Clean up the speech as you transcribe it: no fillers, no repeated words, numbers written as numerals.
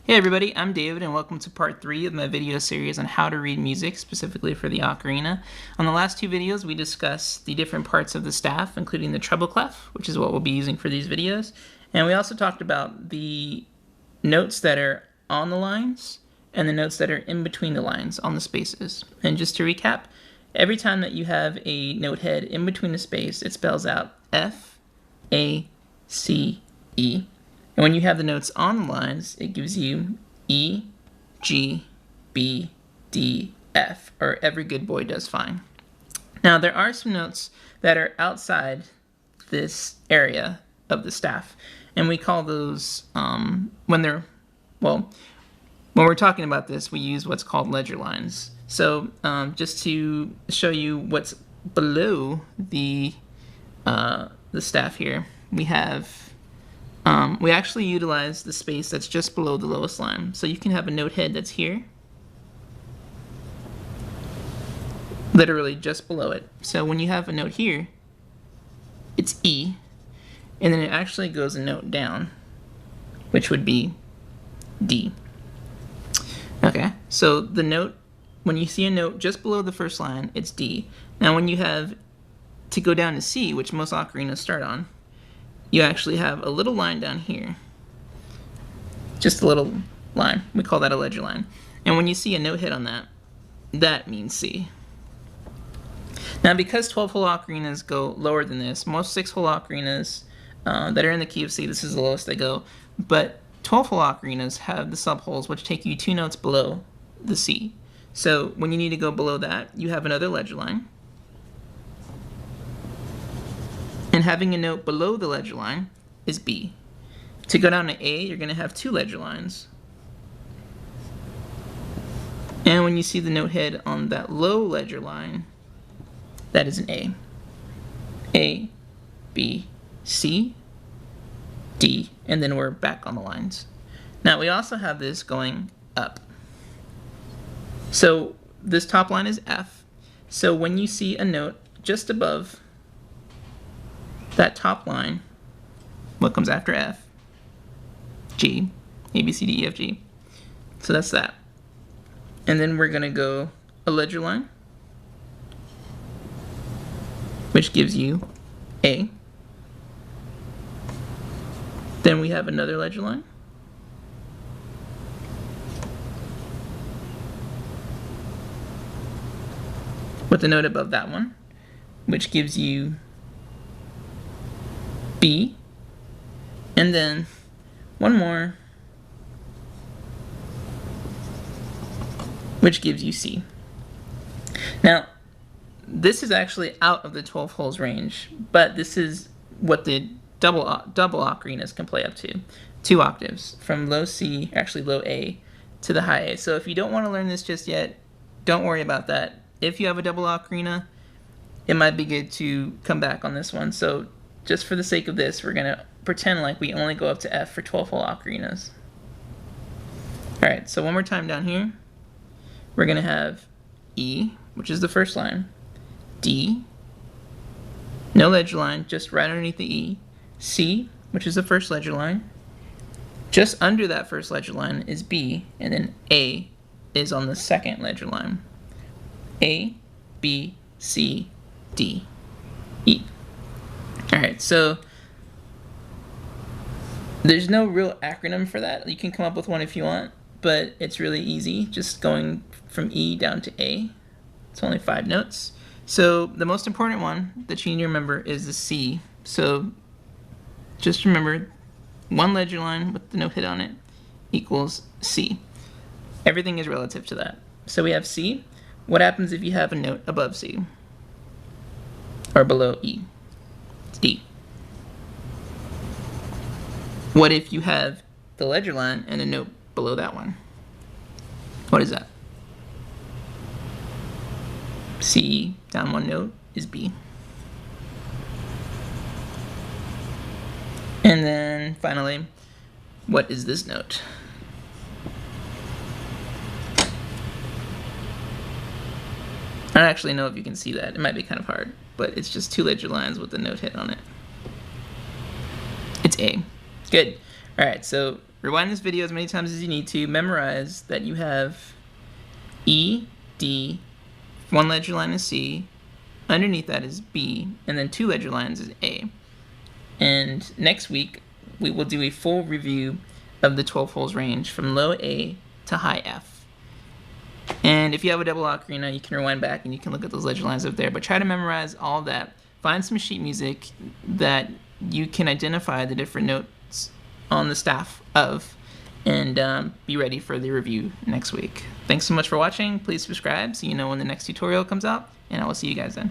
Hey everybody, I'm David and welcome to part 3 of my video series on how to read music, specifically for the ocarina. On the last two videos we discussed the different parts of the staff, including the treble clef, which is what we'll be using for these videos. And we also talked about the notes that are on the lines and the notes that are in between the lines on the spaces. And just to recap, every time that you have a note head in between the space, it spells out F, A, C, E. And when you have the notes on the lines, it gives you E, G, B, D, F, or every good boy does fine. Now, there are some notes that are outside this area of the staff, and we call those, when we're talking about this, we use what's called ledger lines. So just to show you what's below the staff here, we actually utilize the space that's just below the lowest line. So you can have a note head that's here, literally just below it. So when you have a note here, it's E, and then it actually goes a note down, which would be D. Okay, so the note, when you see a note just below the first line, it's D. Now when you have to go down to C, which most ocarinas start on, you actually have a little line down here. Just a little line. We call that a ledger line. And when you see a note hit on that, that means C. Now because 12-hole ocarinas go lower than this, most 6-hole ocarinas that are in the key of C, this is the lowest they go, but 12-hole ocarinas have the subholes which take you 2 notes below the C. So when you need to go below that, you have another ledger line. And having a note below the ledger line is B. To go down to A, you're going to have 2 ledger lines. And when you see the note head on that low ledger line, that is an A. A, B, C, D, and then we're back on the lines. Now we also have this going up. So this top line is F. So when you see a note just above that top line, what comes after F? G, A, B, C, D, E, F, G. So that's that. And then we're gonna go a ledger line, which gives you A. Then we have another ledger line, with a note above that one, which gives you B, and then one more, which gives you C. Now, this is actually out of the 12 holes range, but this is what the double ocarinas can play up to, 2 octaves, from low C, actually low A, to the high A. So if you don't want to learn this just yet, don't worry about that. If you have a double ocarina, it might be good to come back on this one. So just for the sake of this, we're going to pretend like we only go up to F for 12-hole ocarinas. Alright, so one more time down here, we're going to have E, which is the first line, D, no ledger line, just right underneath the E, C, which is the first ledger line, just under that first ledger line is B, and then A is on the second ledger line. A, B, C, D, E. Alright, so there's no real acronym for that. You can come up with one if you want, but it's really easy, just going from E down to A. It's only 5 notes. So the most important one that you need to remember is the C. So just remember, one ledger line with the note hit on it equals C. Everything is relative to that. So we have C. What happens if you have a note above C? Or below E? It's D. What if you have the ledger line and a note below that one? What is that? C down 1 note is B. And then finally, what is this note? I don't actually know if you can see that. It might be kind of hard, but it's just 2 ledger lines with the note hit on it. It's A. Good. Alright, so rewind this video as many times as you need to. Memorize that you have E, D, one ledger line is C, underneath that is B, and then two ledger lines is A. And next week, we will do a full review of the 12 holes range from low A to high F. And if you have a double ocarina, you can rewind back and you can look at those ledger lines up there. But try to memorize all that. Find some sheet music that you can identify the different notes on the staff of, and be ready for the review next week. Thanks so much for watching. Please subscribe so you know when the next tutorial comes out, and I will see you guys then.